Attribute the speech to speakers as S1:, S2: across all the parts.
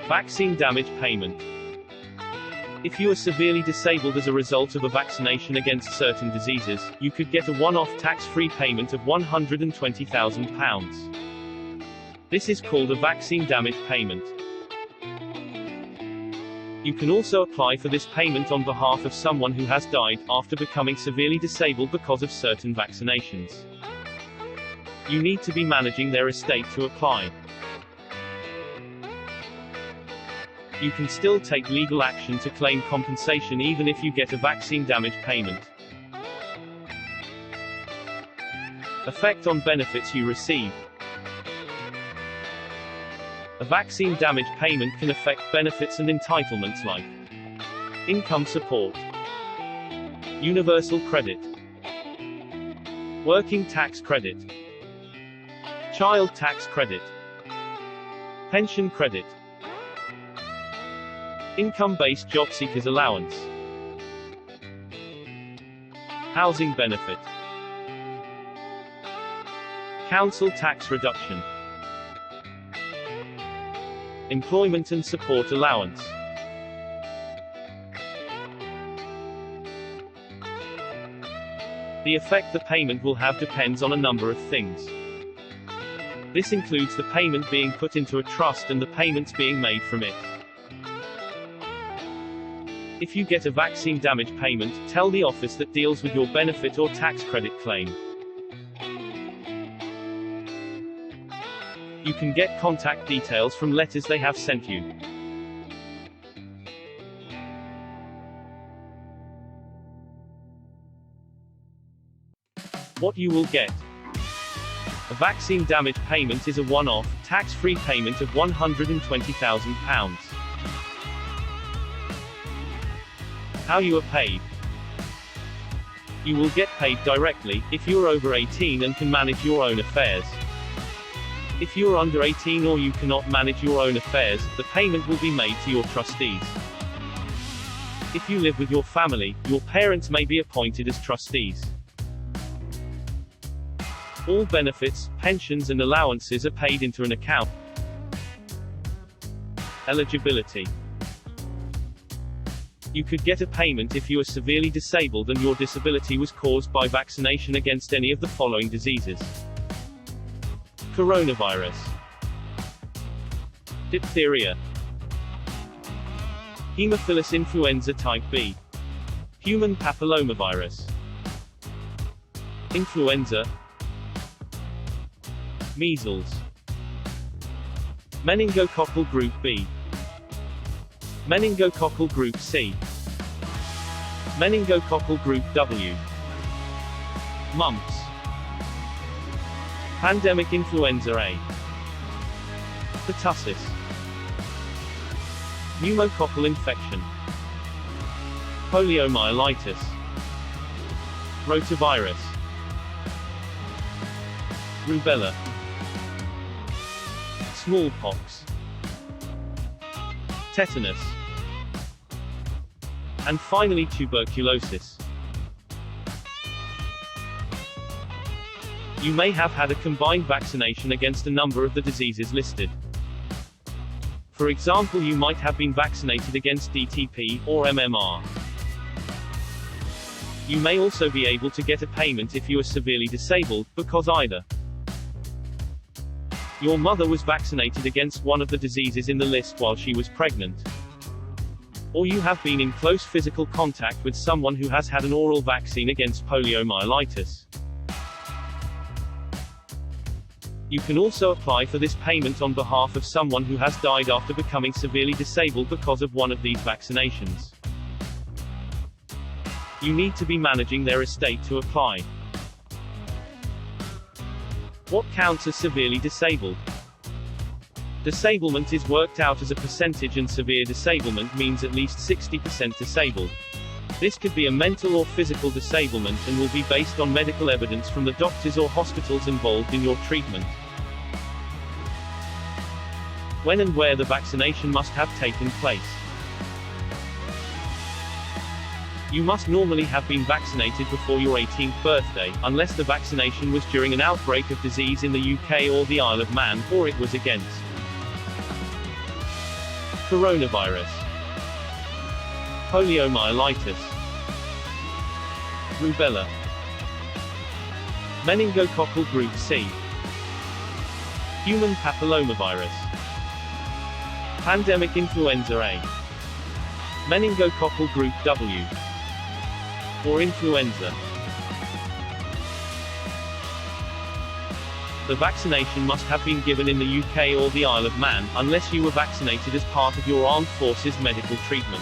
S1: Vaccine damage payment. If you are severely disabled as a result of a vaccination against certain diseases, you could get a one-off tax-free payment of £120,000. This is called a vaccine damage payment. You can also apply for this payment on behalf of someone who has died after becoming severely disabled because of certain vaccinations. You need to be managing their estate to apply. You can still take legal action to claim compensation even if you get a vaccine damage payment. Effect on benefits you receive. A vaccine damage payment can affect benefits and entitlements like income support, universal credit, working tax credit, child tax credit, pension credit, income-based job seekers allowance, housing benefit, council tax reduction, employment and support allowance. The effect the payment will have depends on a number of things. This includes the payment being put into a trust and the payments being made from it. If you get a vaccine damage payment, tell the office that deals with your benefit or tax credit claim. You can get contact details from letters they have sent you. What you will get. A vaccine damage payment is a one-off, tax-free payment of £120,000. How you are paid. You will get paid directly, if you are over 18 and can manage your own affairs. If you are under 18 or you cannot manage your own affairs, the payment will be made to your trustees. If you live with your family, your parents may be appointed as trustees. All benefits, pensions and allowances are paid into an account. Eligibility. You could get a payment if you are severely disabled and your disability was caused by vaccination against any of the following diseases: coronavirus, diphtheria, Haemophilus influenza type B, human papillomavirus, influenza, measles, meningococcal group B, meningococcal group C, meningococcal group W, mumps, pandemic influenza A, pertussis, pneumococcal infection, poliomyelitis, rotavirus, rubella, smallpox, tetanus, and finally tuberculosis. You may have had a combined vaccination against a number of the diseases listed. For example, you might have been vaccinated against DTP, or MMR. You may also be able to get a payment if you are severely disabled, because either your mother was vaccinated against one of the diseases in the list while she was pregnant, or you have been in close physical contact with someone who has had an oral vaccine against poliomyelitis. You can also apply for this payment on behalf of someone who has died after becoming severely disabled because of one of these vaccinations. You need to be managing their estate to apply. What counts as severely disabled? Disablement is worked out as a percentage, and severe disablement means at least 60% disabled. This could be a mental or physical disablement and will be based on medical evidence from the doctors or hospitals involved in your treatment. When and where the vaccination must have taken place. You must normally have been vaccinated before your 18th birthday, unless the vaccination was during an outbreak of disease in the UK or the Isle of Man, or it was against Coronavirus. Poliomyelitis. Rubella. Meningococcal group C. Human papillomavirus. Pandemic influenza A. Meningococcal group W. Or influenza. The vaccination must have been given in the UK or the Isle of Man, unless you were vaccinated as part of your armed forces medical treatment.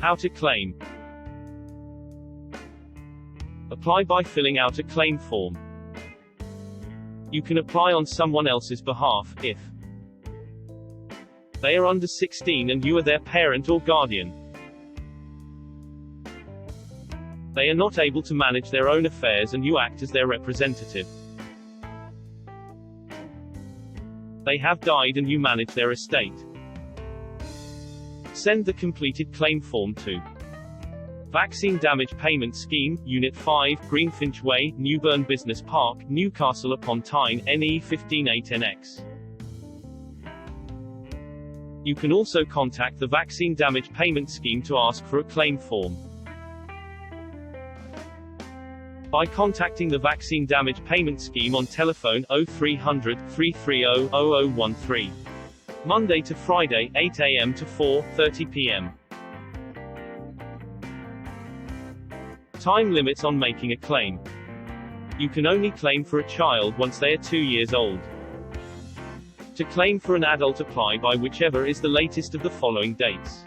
S1: How to claim. Apply by filling out a claim form. You can apply on someone else's behalf, if they are under 16 and you are their parent or guardian. They are not able to manage their own affairs and you act as their representative. They have died and you manage their estate. Send the completed claim form to Vaccine Damage Payment Scheme, Unit 5, Greenfinch Way, Newburn Business Park, Newcastle upon Tyne, NE 158NX. You can also contact the Vaccine Damage Payment Scheme to ask for a claim form. By contacting the Vaccine Damage Payment Scheme on telephone 0300 330 0013. Monday to Friday, 8 a.m. to 4:30 p.m. Time limits on making a claim. You can only claim for a child once they are 2 years old. To claim for an adult, apply by whichever is the latest of the following dates.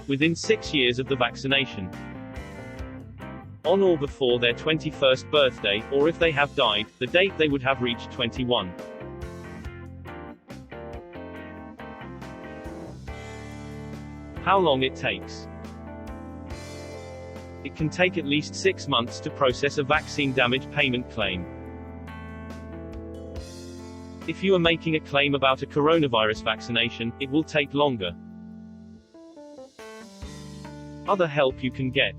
S1: Within 6 years of the vaccination. On or before their 21st birthday, or if they have died, the date they would have reached 21. How long it takes. It can take at least 6 months to process a vaccine damage payment claim. If you are making a claim about a coronavirus vaccination, it will take longer. Other help you can get.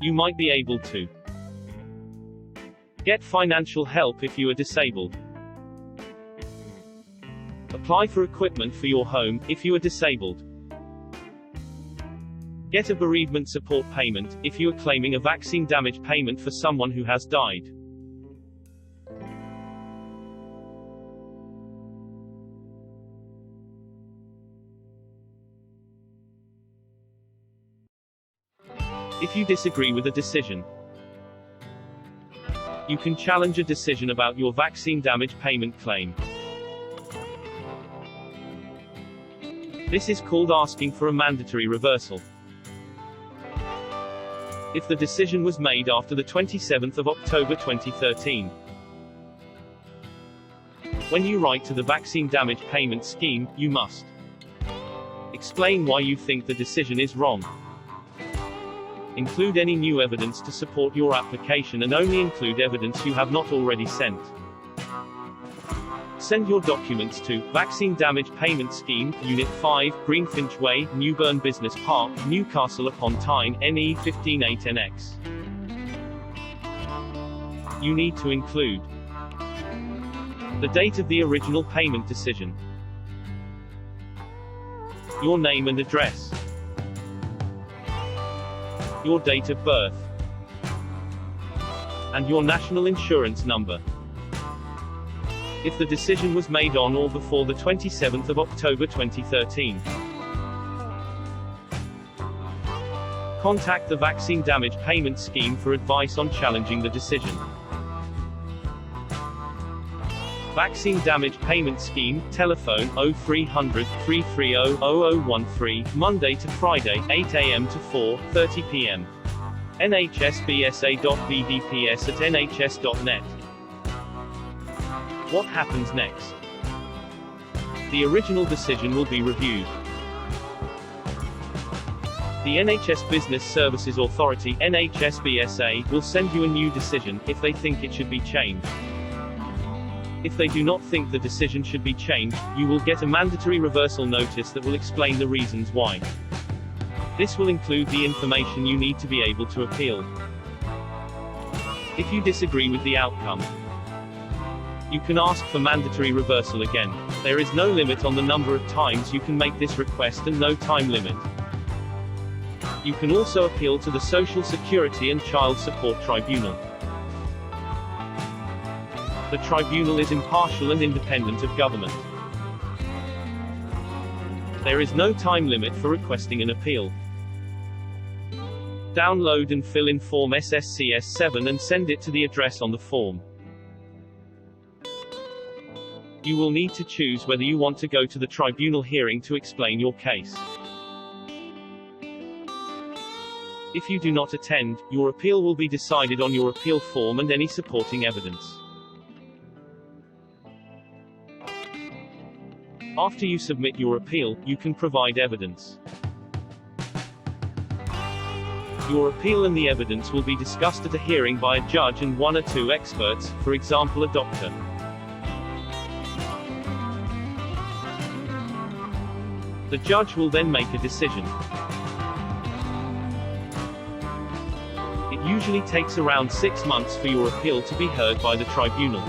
S1: You might be able to get financial help if you are disabled. Apply for equipment for your home, if you are disabled. Get a bereavement support payment, if you are claiming a vaccine damage payment for someone who has died. If you disagree with a decision, you can challenge a decision about your vaccine damage payment claim. This is called asking for a mandatory reversal. If the decision was made after the 27th of October 2013. When you write to the Vaccine Damage Payment Scheme, you must explain why you think the decision is wrong. Include any new evidence to support your application and only include evidence you have not already sent. Send your documents to Vaccine Damage Payment Scheme, Unit 5, Greenfinch Way, Newburn Business Park, Newcastle upon Tyne, NE 158NX. You need to include the date of the original payment decision, your name and address, your date of birth, and your national insurance number. If the decision was made on or before the 27th of October 2013. Contact the Vaccine Damage Payment Scheme for advice on challenging the decision. Vaccine Damage Payment Scheme, telephone 0300 330 0013, Monday to Friday, 8 a.m. to 4:30 p.m. nhsbsa.vdps@nhs.net. What happens next? The original decision will be reviewed. The NHS Business Services Authority, NHSBSA, will send you a new decision, if they think it should be changed. If they do not think the decision should be changed, you will get a mandatory reversal notice that will explain the reasons why. This will include the information you need to be able to appeal. If you disagree with the outcome, you can ask for mandatory reversal again. There is no limit on the number of times you can make this request and no time limit. You can also appeal to the Social Security and Child Support Tribunal. The tribunal is impartial and independent of government. There is no time limit for requesting an appeal. Download and fill in Form SSCS7 and send it to the address on the form. You will need to choose whether you want to go to the tribunal hearing to explain your case. If you do not attend, your appeal will be decided on your appeal form and any supporting evidence. After you submit your appeal, you can provide evidence. Your appeal and the evidence will be discussed at a hearing by a judge and one or two experts, for example a doctor. The judge will then make a decision. It usually takes around 6 months for your appeal to be heard by the tribunal.